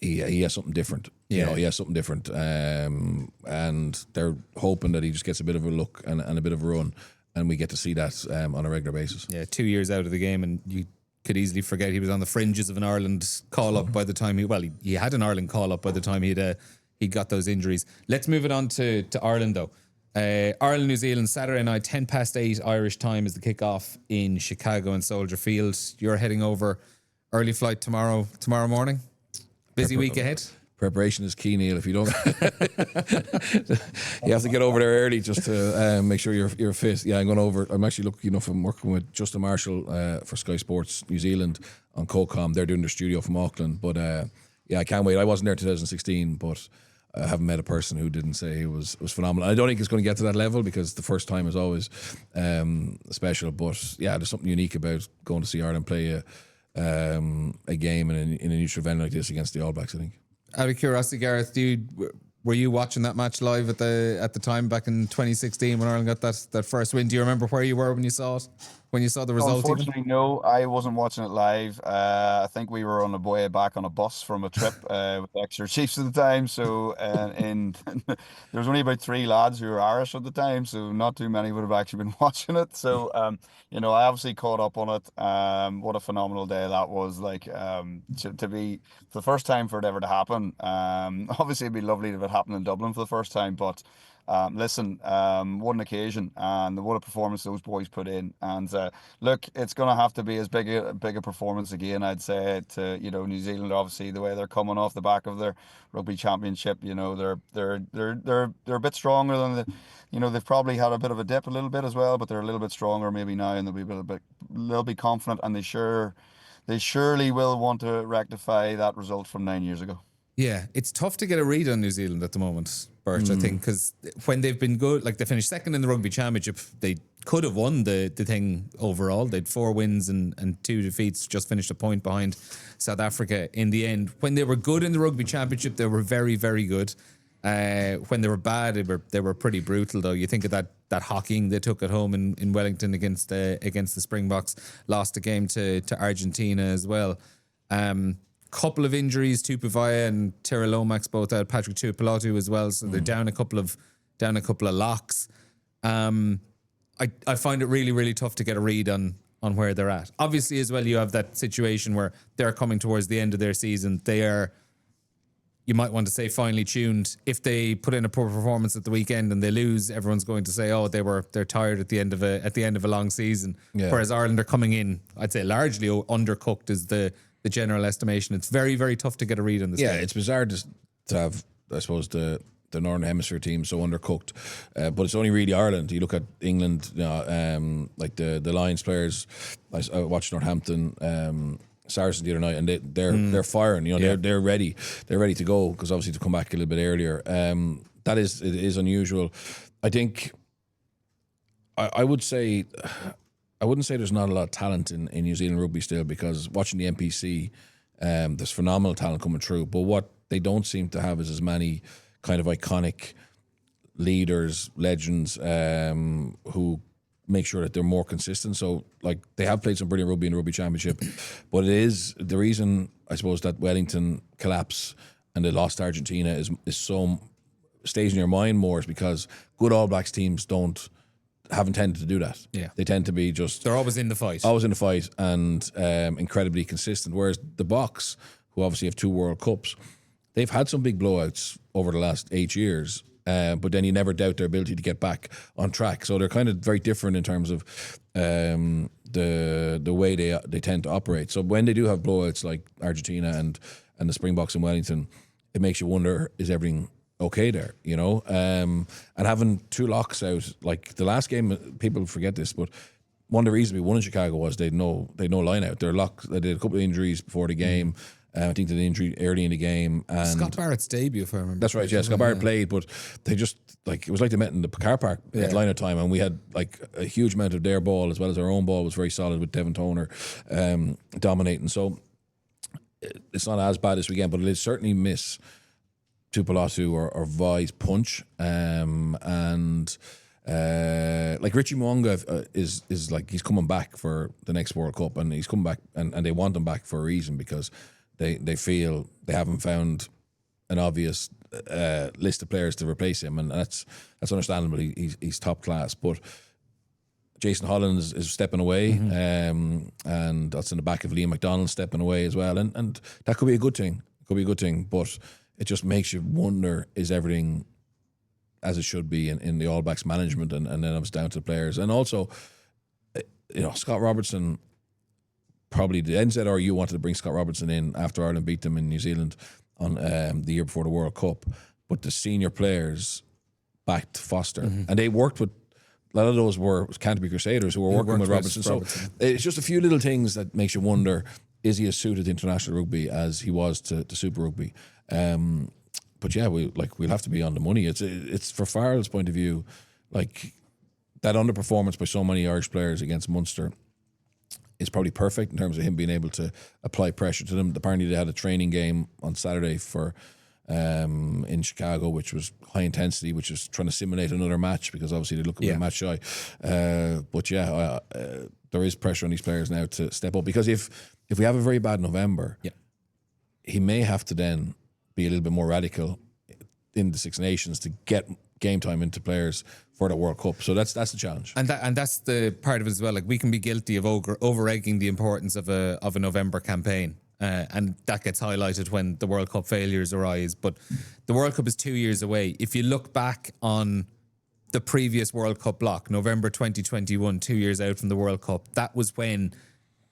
he has something different. He has something different, and they're hoping that he just gets a bit of a look and a bit of a run, and we get to see that on a regular basis. Yeah, 2 years out of the game, and you could easily forget he was on the fringes of an Ireland call-up by the time he had an Ireland call-up by the time he got those injuries. Let's move it on to Ireland, though. Ireland, New Zealand, Saturday night, 8:10 Irish time is the kickoff in Chicago and Soldier Field. You're heading over, early flight tomorrow morning. Busy week ahead. Preparation is key, Neil. If you don't, you have to get over there early just to make sure you're fit. Yeah, I'm going over. I'm actually lucky enough. I'm working with Justin Marshall for Sky Sports New Zealand on CoCom. They're doing their studio from Auckland. But I can't wait. I wasn't there in 2016, but I haven't met a person who didn't say it was phenomenal. I don't think it's going to get to that level, because the first time is always special. But yeah, there's something unique about going to see Ireland play a game in a neutral venue like this against the All Blacks, I think. Out of curiosity, Gareth, were you watching that match live at the time back in 2016 when Ireland got that first win? Do you remember where you were when you saw it? When you saw the result? Unfortunately, no, I wasn't watching it live. I think we were on the way back on a bus from a trip with the Exeter Chiefs at the time. So, and there was only about 3 lads who were Irish at the time, so not too many would have actually been watching it. So, I obviously caught up on it. What a phenomenal day that was! Like, to be for the first time for it ever to happen. Obviously, it'd be lovely if it happened in Dublin for the first time, but. Listen, what an occasion, and what a performance those boys put in. And look, it's going to have to be as big a performance again, I'd say, to New Zealand. Obviously, the way they're coming off the back of their rugby championship, they're a bit stronger than they've probably had a bit of a dip a little bit as well, but they're a little bit stronger maybe now, and they'll be a little bit confident, and they surely will want to rectify that result from 9 years ago. Yeah, it's tough to get a read on New Zealand at the moment, Bert, I think, because when they've been good, like they finished second in the Rugby Championship, they could have won the thing overall. They'd 4 wins and 2 defeats, just finished a point behind South Africa in the end. When they were good in the Rugby Championship, they were very, very good. When they were bad, they were pretty brutal, though. You think of that hockeying they took at home in Wellington against the Springboks, lost the game to Argentina as well. Couple of injuries, Tupuvaya and Tira Lomax both out, Patrick Tuipulotu as well, so they're down a couple of locks. I find it really, really tough to get a read on where they're at. Obviously, as well, you have that situation where they're coming towards the end of their season. They are you might want to say finely tuned. If they put in a poor performance at the weekend and they lose, everyone's going to say, "Oh, they're tired at the end of a long season." Yeah. Whereas Ireland are coming in, I'd say largely undercooked is the general estimation. It's very, very tough to get a read on this. Yeah, game. it's bizarre to have, I suppose, the Northern Hemisphere team so undercooked, but it's only really Ireland. You look at England, like the Lions players. I watched Northampton. Saracens the other night, and they're firing. They're ready. They're ready to go because obviously to come back a little bit earlier. It is unusual. I think I would say I wouldn't say there's not a lot of talent in New Zealand rugby still, because watching the NPC, there's phenomenal talent coming through. But what they don't seem to have is as many kind of iconic leaders, legends, who make sure that they're more consistent. So, like, they have played some brilliant rugby in the Rugby Championship, but it is the reason, I suppose, that Wellington collapse and they lost to Argentina is so stays in your mind more, is because good All Blacks teams haven't tended to do that. Yeah. They tend to be just They're always in the fight. always in the fight and incredibly consistent. Whereas the Box, who obviously have 2 World Cups, they've had some big blowouts over the last 8 years. But then you never doubt their ability to get back on track. So they're kind of very different in terms of the way they tend to operate. So when they do have blowouts like Argentina and the Springboks in Wellington, it makes you wonder, is everything okay there? And having 2 locks out, like the last game, people forget this, but one of the reasons we won in Chicago was they'd no line out. They're locked. They did a couple of injuries before the game. I think they did an injury early in the game. And Scott Barrett's debut, if I remember. That's right, yeah. Scott Barrett played, but they just, like, it was like they met in the car park at line of time, and we had, like, a huge amount of their ball as well as our own ball was very solid with Devin Toner dominating. So it's not as bad this weekend, but it'll certainly miss Tupolatu or Vai's punch. Like Richie Mwanga is like, he's coming back for the next World Cup, and he's coming back, and they want him back for a reason, because they feel they haven't found an obvious list of players to replace him, and that's understandable. He's top class, but Jason Hollands is stepping away, and that's in the back of Liam McDonald stepping away as well, and that could be a good thing. It could be a good thing, but it just makes you wonder, is everything as it should be in the All Blacks management, and then it's down to the players. And also, Scott Robertson, probably the NZRU wanted to bring Scott Robertson in after Ireland beat them in New Zealand on the year before the World Cup, but the senior players backed Foster, and they worked with, a lot of those were Canterbury Crusaders who were working with Robertson. So it's just a few little things that makes you wonder, is he as suited to international rugby as he was to Super Rugby? But yeah, we'll have to be on the money. It's for Farrell's point of view, like, that underperformance by so many Irish players against Munster is probably perfect in terms of him being able to apply pressure to them. Apparently they had a training game on Saturday in Chicago, which was high intensity, which is trying to simulate another match, because obviously they look a bit match shy. But yeah, there is pressure on these players now to step up, because if we have a very bad November, he may have to then be a little bit more radical in the Six Nations to get game time into players for the World Cup. So that's the challenge, and that's the part of it as well. Like, we can be guilty of over-egging the importance of a November campaign, and that gets highlighted when the World Cup failures arise. But the World Cup is 2 years away. If you look back on the previous World Cup block, November 2021, 2 years out from the World Cup, that was when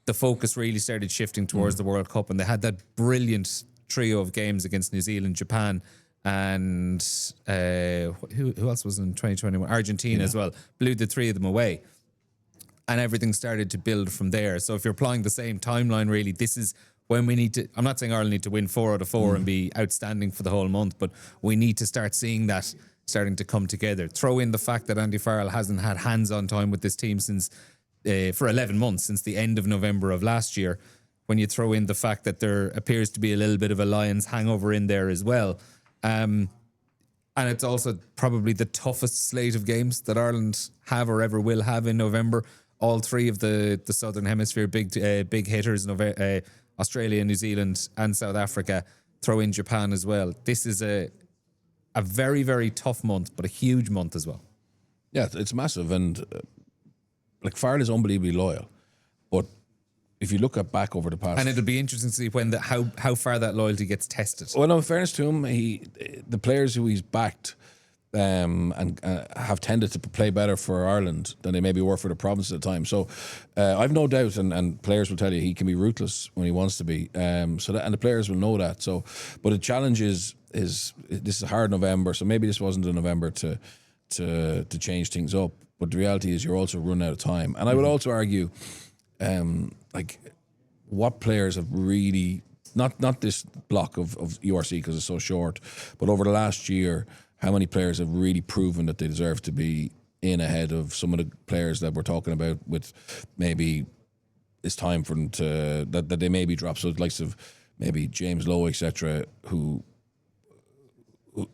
the focus really started shifting towards the World Cup, and they had that brilliant trio of games against New Zealand, Japan, and who else was in 2021? Argentina as well. Blew the 3 of them away, and everything started to build from there. So if you're applying the same timeline, really, this is when we need to, I'm not saying Ireland need to win 4 out of 4 and be outstanding for the whole month, but we need to start seeing that starting to come together. Throw in the fact that Andy Farrell hasn't had hands-on time with this team since for 11 months, since the end of November of last year. When you throw in the fact that there appears to be a little bit of a Lions hangover in there as well. And it's also probably the toughest slate of games that Ireland have or ever will have in November. All 3 of the Southern Hemisphere big hitters, Australia, New Zealand and South Africa. Throw in Japan as well. This is a very, very tough month, but a huge month as well. Yeah, it's massive. And like, Farrell is unbelievably loyal, but if you look at back over the past, And it'll be interesting to see when how far that loyalty gets tested. well, no, in fairness to him, the players who he's backed and have tended to play better for Ireland than they maybe were for the province at the time. So I've no doubt, and players will tell you he can be ruthless when he wants to be. So that, and the players will know that. So, but the challenge is this is a hard November, so maybe this wasn't a November to change things up. But the reality is you're also running out of time. And I would also argue, like, what players have really not this block of URC because it's so short, but over the last year, how many players have really proven that they deserve to be in ahead of some of the players that we're talking about with maybe it's time for them to that they maybe drop. So the likes of maybe James Lowe, etc. Who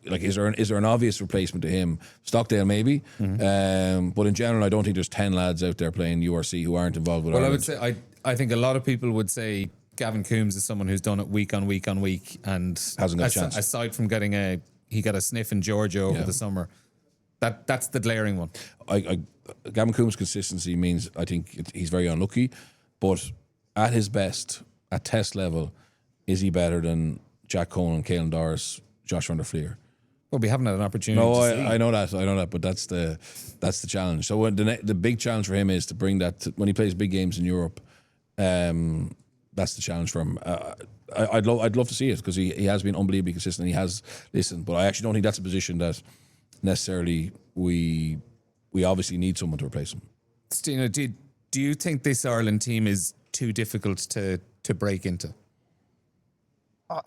like is there an obvious replacement to him? Stockdale maybe, but in general, I don't think there's 10 lads out there playing URC who aren't involved with. Well, Ireland. I would say I think a lot of people would say Gavin Coombs is someone who's done it week on week on week and Hasn't got a chance. Aside from getting he got a sniff in Georgia over the summer. That's the glaring one. Gavin Coombs' consistency means I think he's very unlucky, but at his best, at test level, is he better than Jack Conan, Caelan Doris, Josh van der Fleer? Well, we haven't had an opportunity. No, to see. I know that, but that's the challenge. So when the big challenge for him is to bring that when he plays big games in Europe. That's the challenge for him. I'd love to see it because he has been unbelievably consistent. He has listened, but I actually don't think that's a position that necessarily we obviously need someone to replace him. Stina, do you think this Ireland team is too difficult to break into?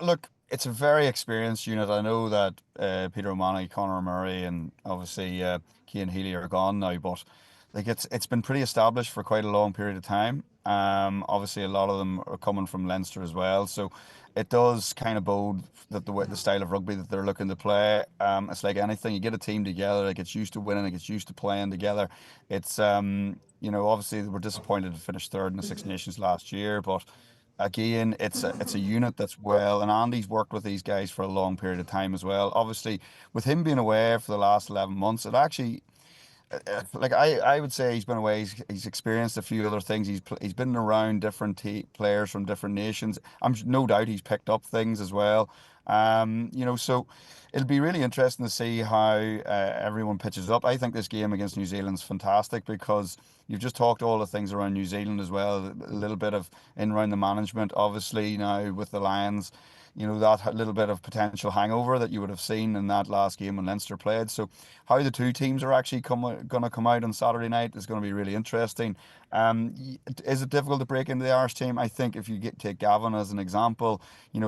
Look, it's a very experienced unit. I know that Peter O'Mahony, Conor Murray, and obviously Cian Healy are gone now, but like it's been pretty established for quite a long period of time. Obviously, a lot of them are coming from Leinster as well, so it does kind of bode that the style of rugby that they're looking to play. It's like anything, you get a team together, it gets used to winning, it gets used to playing together. It's obviously they were disappointed to finish third in the Six Nations last year, but again, it's a unit that's well, and Andy's worked with these guys for a long period of time as well. Obviously, with him being away for the last 11 months, it actually. Like I would say he's been away. He's experienced a few other things. He's been around different players from different nations. I'm no doubt he's picked up things as well. So it'll be really interesting to see how everyone pitches up. I think this game against New Zealand's fantastic because you've just talked all the things around New Zealand as well. A little bit of in around the management, obviously now with the Lions. That little bit of potential hangover that you would have seen in that last game when Leinster played. So how the two teams are actually going to come out on Saturday night is going to be really interesting. Is it difficult to break into the Irish team? I think if you take Gavin as an example,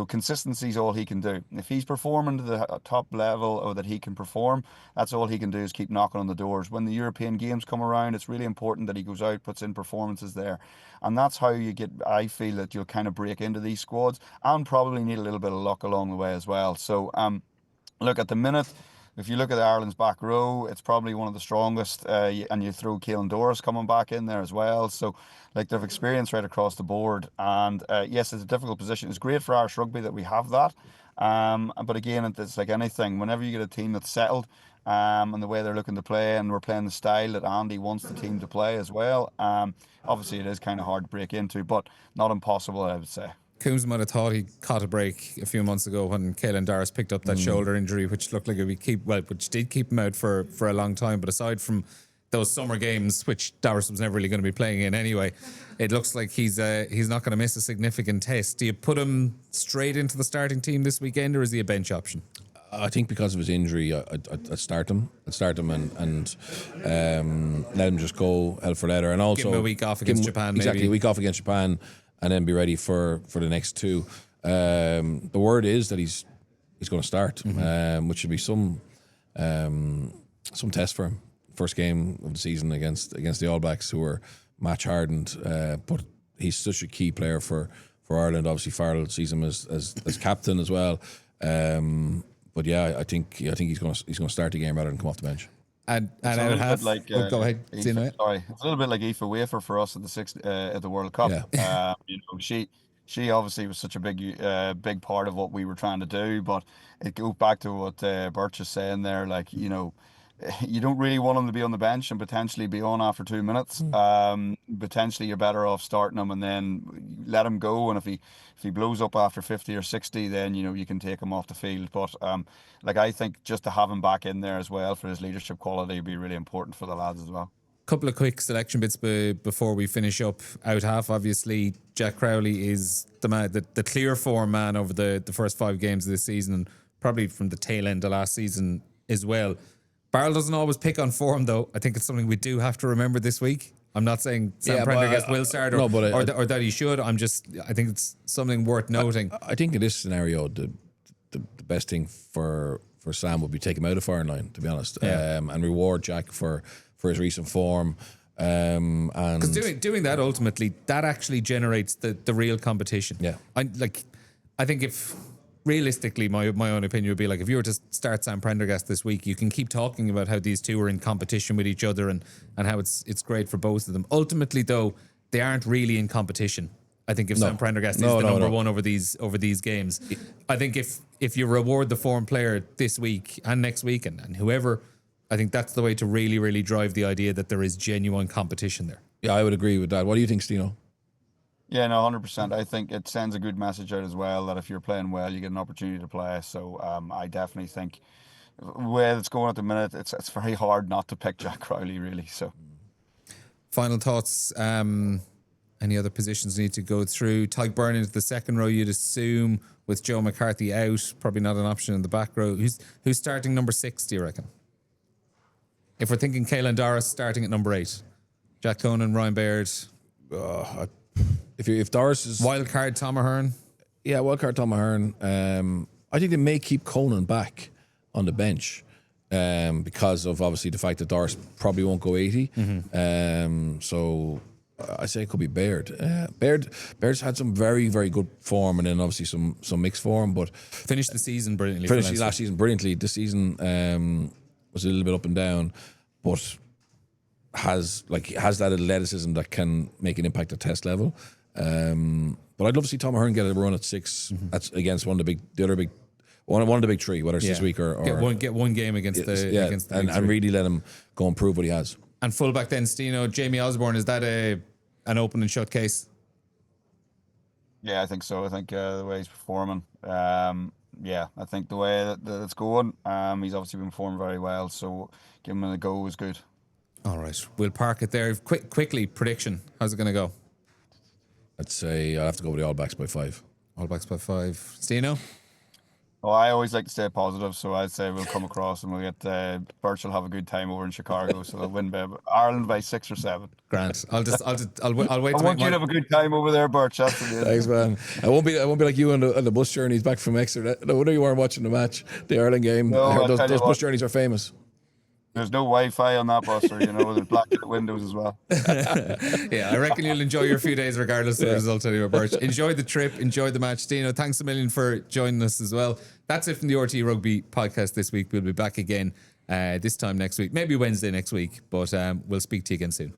consistency is all he can do. If he's performing to the top level or that he can perform, that's all he can do is keep knocking on the doors. When the European games come around, it's really important that he goes out, puts in performances there. And that's how I feel that you'll kind of break into these squads and probably need a little bit of luck along the way as well. So, look, at the minute, if you look at Ireland's back row, it's probably one of the strongest, and you throw Caelan Doris coming back in there as well. So, like, they've experience right across the board. And yes, it's a difficult position. It's great for Irish rugby that we have that. But again, it's like anything. Whenever you get a team that's settled, and the way they're looking to play, and we're playing the style that Andy wants the team to play as well, obviously it is kind of hard to break into, but not impossible, I would say. Coombs might have thought he caught a break a few months ago when Caelan Doris picked up that shoulder injury, which looked like it would which did keep him out for a long time. But aside from those summer games, which Doris was never really going to be playing in anyway, it looks like he's not going to miss a significant test. Do you put him straight into the starting team this weekend, or is he a bench option? I think because of his injury, I'd start him. and let him just go hell for leather. And also give him a week off against Japan. Exactly, maybe. a week off against Japan, and then be ready for the next two. The word is that he's going to start, which should be some test for him. First game of the season against the All Blacks, who are match hardened, but he's such a key player for Ireland. Obviously, Farrell sees him as captain as well. But yeah, I think he's going to start the game rather than come off the bench. And I'll have like go ahead. Sorry, it's a little bit like Aoife Wafer for us at the World Cup. Yeah. She obviously was such a big part of what we were trying to do. But it goes back to what Birch is saying there. Like, you don't really want him to be on the bench and potentially be on after 2 minutes. Potentially you're better off starting him and then let him go. And if he blows up after 50 or 60, then you can take him off the field. But like I think just to have him back in there as well for his leadership quality would be really important for the lads as well. Couple of quick selection bits before we finish up. Out half, obviously, Jack Crowley is the man, the clear form man over the first 5 games of this season, and probably from the tail end of last season as well. Barrel doesn't always pick on form, though. I think it's something we do have to remember this week. I'm not saying Sam Prendergast will start or that he should. I think it's something worth noting. I think in this scenario, the best thing for Sam would be take him out of firing line, to be honest, and reward Jack for his recent form. Because doing that ultimately, that actually generates the real competition. Yeah. I think if realistically, my own opinion would be like, if you were to start Sam Prendergast this week, you can keep talking about how these two are in competition with each other and how it's great for both of them. Ultimately, though, they aren't really in competition. I think if Sam Prendergast is the number one over these games, I think if you reward the form player this week and next week and whoever, I think that's the way to really, really drive the idea that there is genuine competition there. Yeah, I would agree with that. What do you think, Steeno? Yeah, no, 100%. I think it sends a good message out as well that if you're playing well, you get an opportunity to play. So I definitely think the way it's going at the minute, it's very hard not to pick Jack Crowley, really. So, final thoughts. Any other positions need to go through? Tyke Byrne into the second row, you'd assume, with Joe McCarthy out. Probably not an option in the back row. Who's starting number 6, do you reckon? If we're thinking Caelan Doris starting at number 8, Jack Conan, Ryan Baird. If Doris is wildcard Tom Ahern. Yeah, wildcard Tom Ahern. I think they may keep Conan back on the bench because of obviously the fact that Doris probably won't go 80. So I say it could be Baird. Baird's had some very, very good form and then obviously some mixed form, but finished the season brilliantly. Finished last season brilliantly. This season was a little bit up and down, but has that athleticism that can make an impact at test level. But I'd love to see Tom Ahern get a run at 6. That's against one of the big 3, whether it's this week or get one game against the and really let him go and prove what he has. And fullback then, Steeno, Jamie Osborne, is that an open and shut case? Yeah, I think so. I think the way he's performing, I think the way that it's going, he's obviously been performing very well. So giving him a go is good. All right, we'll park it there. Quickly, prediction. How's it going to go? I'd say I'll have to go with the All Blacks by 5. All Blacks by 5. Steeno? Well, I always like to stay positive, so I'd say we'll come across and we'll get Birch will have a good time over in Chicago, so they'll win by Ireland by 6 or 7. Grant, I'll wait. I want you to have a good time over there, Birch. That's amazing. Thanks, man. I won't be like you on the bus journeys back from Exeter. No wonder you weren't watching the match, the Ireland game. No, those bus journeys are famous. There's no Wi-Fi on that bus, or there's black windows as well. Yeah, I reckon you'll enjoy your few days regardless of the result anyway, Birch. Enjoy the trip, enjoy the match. Steeno, thanks a million for joining us as well. That's it from the RTÉ Rugby podcast this week. We'll be back again this time next week, maybe Wednesday next week, but we'll speak to you again soon.